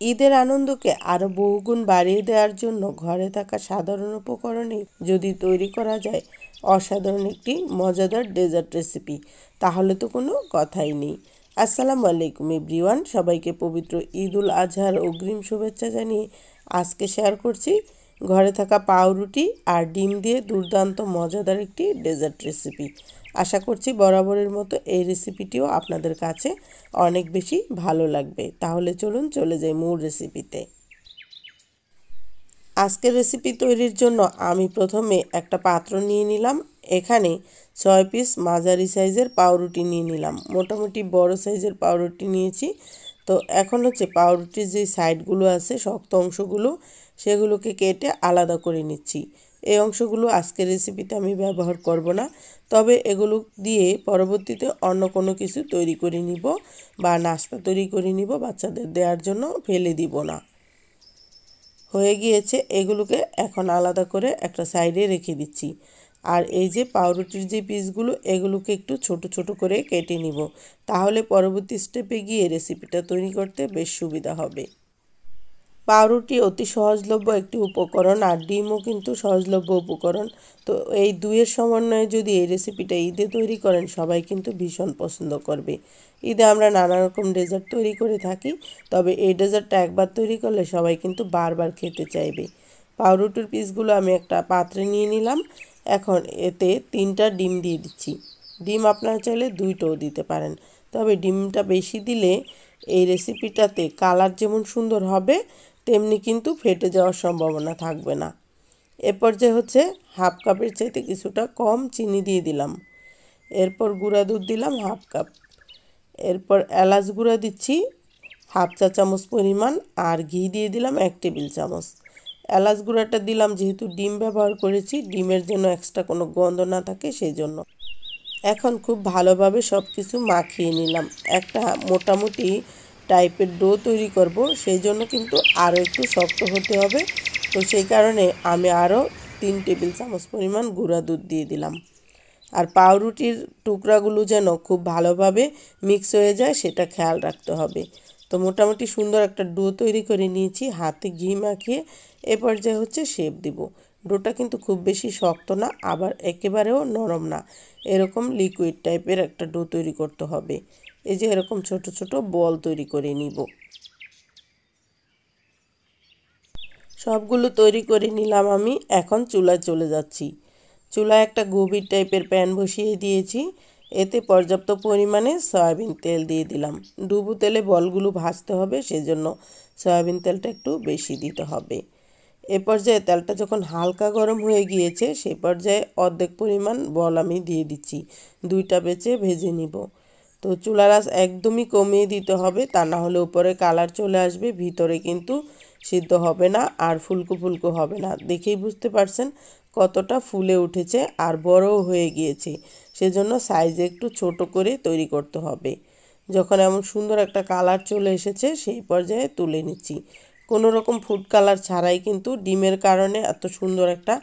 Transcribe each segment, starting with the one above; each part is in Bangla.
ঈদের আনন্দকে আরও বহুগুণ বাড়িয়ে দেওয়ার জন্য ঘরে থাকা সাধারণ উপকরণে যদি তৈরি করা যায় অসাধারণ একটি মজাদার ডেজার্ট রেসিপি, তাহলে তো কোনো কথাই নেই। আসসালামু আলাইকুম এভরিওয়ান, সবাইকে পবিত্র ঈদ উল আজহার অগ্রিম শুভেচ্ছা জানিয়ে আজকে শেয়ার করছি ঘরে থাকা পাউরুটি আর ডিম দিয়ে দুর্দান্ত মজাদার একটি ডেজার্ট রেসিপি। আশা করছি বরাবরের মতো এই রেসিপিটিও আপনাদের কাছে অনেক বেশি ভালো লাগবে। তাহলে চলুন চলে যাই মূল রেসিপিতে। আজকের রেসিপি তৈরির জন্য আমি প্রথমে একটা পাত্র নিয়ে নিলাম। এখানে 6 পিস মাঝারি সাইজের পাউরুটি নিয়ে নিলাম। মোটামুটি বড় সাইজের পাউরুটি নিয়েছি। তো এখন হচ্ছে পাউরুটির যে সাইডগুলো আছে, শক্ত অংশগুলো, সেগুলোকে কেটে আলাদা করে নিচ্ছি। এই অংশগুলো আজকের রেসিপিতে আমি ব্যবহার করব না, তবে এগুলো দিয়ে পরবর্তীতে অন্য কোনো কিছু তৈরি করে নিব বা নাস্তা তৈরি করে নিব, বাচ্চাদের দেওয়ার জন্য ফেলে দিব না। হয়ে গিয়েছে, এগুলোকে এখন আলাদা করে একটা সাইডে রেখে দিচ্ছি। আর এই যে পাউরুটির যে পিসগুলো, এগুলোকে একটু ছোট ছোট করে কেটে নিব, তাহলে পরবর্তী স্টেপে গিয়ে রেসিপিটা তৈরি করতে বেশ সুবিধা হবে। পাউরুটি অতি সহজলভ্য একটি উপকরণ, আর ডিমও কিন্তু সহজলভ্য উপকরণ। তো এই দুইয়ের সমন্বয়ে যদি এই রেসিপিটা ঈদে তৈরি করেন, সবাই কিন্তু ভীষণ পছন্দ করবে। ঈদে আমরা নানা রকম ডেজার্ট তৈরি করে থাকি, তবে এই ডেজার্টটা একবার তৈরি করলে সবাই কিন্তু বারবার খেতে চাইবে। পাউরুটির পিসগুলো আমি একটা পাত্রে নিয়ে নিলাম। এখন এতে 3টা ডিম দিয়ে দিচ্ছি। ডিম আপনারা চাইলে 2টাও দিতে পারেন, তবে ডিমটা বেশি দিলে এই রেসিপিটাতে কালার যেমন সুন্দর হবে, তেমনি কিন্তু ফেটে যাওয়ার সম্ভাবনা থাকবে না। এ পর্যায়ে হচ্ছে হাফ কাপের চাইতে কিছুটা কম চিনি দিয়ে দিলাম। এরপর গুঁড়া দুধ দিলাম হাফ কাপ। এরপর এলাচ গুঁড়া দিচ্ছি হাফ চা চামচ পরিমাণ, আর ঘি দিয়ে দিলাম 1 টেবিল চামচ। এলাচ গুঁড়াটা দিলাম যেহেতু ডিম ব্যবহার করেছি, ডিমের জন্য এক্সট্রা কোনো গন্ধ না থাকে সেই জন্য। এখন খুব ভালোভাবে সব কিছু মাখিয়ে নিলাম। একটা মোটামুটি টাইপের ডো তৈরি করব, সেই জন্য কিন্তু আরও একটু শক্ত হতে হবে। তো সেই কারণে আমি আরও 3 টেবিল চামচ পরিমাণ গুঁড়া দুধ দিয়ে দিলাম। আর পাউরুটির টুকরাগুলো যেন খুব ভালোভাবে মিক্স হয়ে যায় সেটা খেয়াল রাখতে হবে। তো মোটামুটি সুন্দর একটা ডো তৈরি করে নিয়েছি, হাতে ঘি মাখিয়ে। এ পর্যায়ে হচ্ছে শেপ দিব। ডোটা কিন্তু খুব বেশি শক্ত না, আবার একেবারেও নরম না, এরকম লিকুইড টাইপের একটা ডো তৈরি করতে হবে। এই যে এরকম ছোট ছোট বল তৈরি করে নিব। সবগুলো তৈরি করে নিলাম আমি। এখন চুলায় চলে যাচ্ছি। চুলায় একটা গভীর টাইপের প্যান বসিয়ে দিয়েছি। এতে পর্যাপ্ত পরিমাণে সয়াবিন তেল দিয়ে দিলাম। ডুবো তেলে বলগুলো ভাজতে হবে, সেজন্য সয়াবিন তেলটা একটু বেশি দিতে হবে। এ পর্যায়ে তেলটা যখন হালকা গরম হয়ে গিয়েছে, সেই পর্যায়ে অর্ধেক পরিমাণ বল আমি দিয়ে দিচ্ছি। 2টা বেচে ভেজে নিব। তো চুলার আঁচ একদমই কমিয়ে দিতে হবে, তা না হলে উপরে কালার চলে আসবে, ভিতরে কিন্তু সিদ্ধ হবে না আর ফুলকো ফুলকো হবে না। দেখেই বুঝতে পারছেন কতটা ফুলে উঠেছে আর বড়ও হয়ে গিয়েছে, সেজন্য সাইজে একটু ছোট করে তৈরি করতে হবে। যখন এমন সুন্দর একটা কালার চলে এসেছে, সেই পর্যায়ে তুলে নিচ্ছি। কোনো রকম ফুড কালার ছাড়াই কিন্তু ডিমের কারণে এত সুন্দর একটা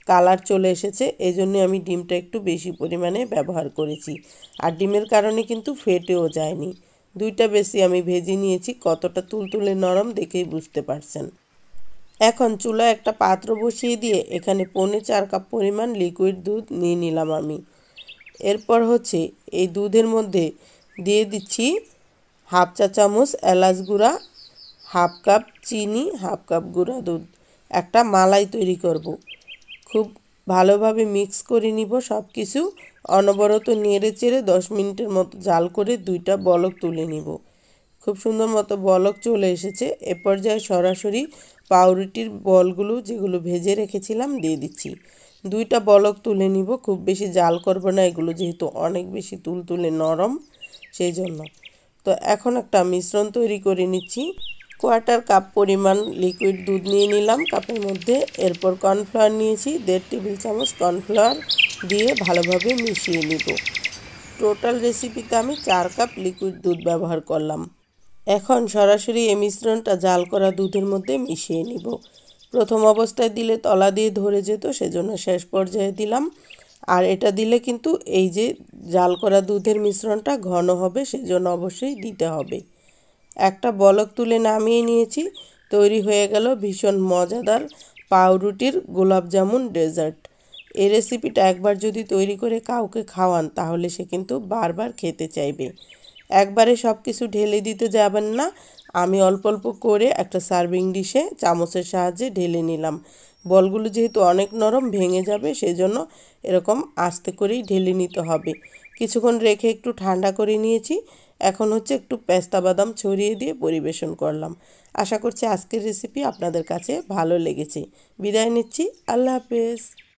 কালার চলে এসেছে, এই জন্য আমি ডিমটা একটু বেশি পরিমাণে ব্যবহার করেছি। আর ডিমের কারণে কিন্তু ফেটেও যায়নি। 2টা বেশি আমি ভেজে নিয়েছি, কতটা তুলতুলে নরম দেখেই বুঝতে পারছেন। এখন চুলায় একটা পাত্র বসিয়ে দিয়ে এখানে 4.25 কাপ পরিমাণ লিকুইড দুধ নিয়ে নিলাম আমি। এরপর হচ্ছে এই দুধের মধ্যে দিয়ে দিচ্ছি হাফ চা চামচ এলাচ গুঁড়া, হাফ কাপ চিনি, হাফ কাপ গুঁড়া দুধ। একটা মালাই তৈরি করব। খুব ভালোভাবে মিক্স করে নিব সব কিছু। অনবরত নেড়ে চেড়ে 10 মিনিটের মতো জাল করে 2টা বলক তুলে নিব। খুব সুন্দর মতো বলক চলে এসেছে। এ পর্যায়ে সরাসরি পাউরুটির বলগুলো যেগুলো ভেজে রেখেছিলাম দিয়ে দিচ্ছি। 2টা বলক তুলে নিব, খুব বেশি জাল করব না, এগুলো যেহেতু অনেক বেশি তুলতুলে নরম সেই জন্য। তো এখন একটা মিশ্রণ তৈরি করে নিচ্ছি। 1/4 কাপ পরিমাণ লিকুইড দুধ নিয়ে নিলাম কাপের মধ্যে। এরপর কর্নফ্লাওয়ার নিয়েছি 1.5 টেবিল চামচ। কর্নফ্লাওয়ার দিয়ে ভালোভাবে মিশিয়ে নিব। টোটাল রেসিপিতে আমি 4 কাপ লিকুইড দুধ ব্যবহার করলাম। এখন সরাসরি এই মিশ্রণটা জাল করা দুধের মধ্যে মিশিয়ে নিব। প্রথম অবস্থায় দিলে তলা দিয়ে ধরে যেত, সেজন্য শেষ পর্যায়ে দিলাম। আর এটা দিলে কিন্তু এই যে জাল করা দুধের মিশ্রণটা ঘন হবে, সেজন্য অবশ্যই দিতে হবে। একটা বলক তুলে নামিয়ে নিয়েছি। তৈরি হয়ে গেল ভীষণ মজাদার পাউরুটির গোলাপ জামুন ডেজার্ট। এই রেসিপিটা একবার যদি তৈরি করে কাউকে খাওয়ান তাহলে সে কিন্তু বারবার খেতে চাইবে। একবারে সব কিছু ঢেলে দিতে যাবেন না। আমি অল্প অল্প করে একটা সার্ভিং ডিশে চামচের সাহায্যে ঢেলে নিলাম। বলগুলো যেহেতু অনেক নরম ভেঙে যাবে, সেজন্য এরকম আস্তে করেই ঢেলে নিতে হবে। কিছুক্ষণ রেখে একটু ঠান্ডা করে নিয়েছি। এখন হচ্ছে একটু পেস্তা বাদাম ছড়িয়ে দিয়ে পরিবেশন করলাম। আশা করছি আজকের রেসিপি আপনাদের কাছে ভালো লেগেছে। বিদায় নিচ্ছি। আল্লাহ হাফেজ।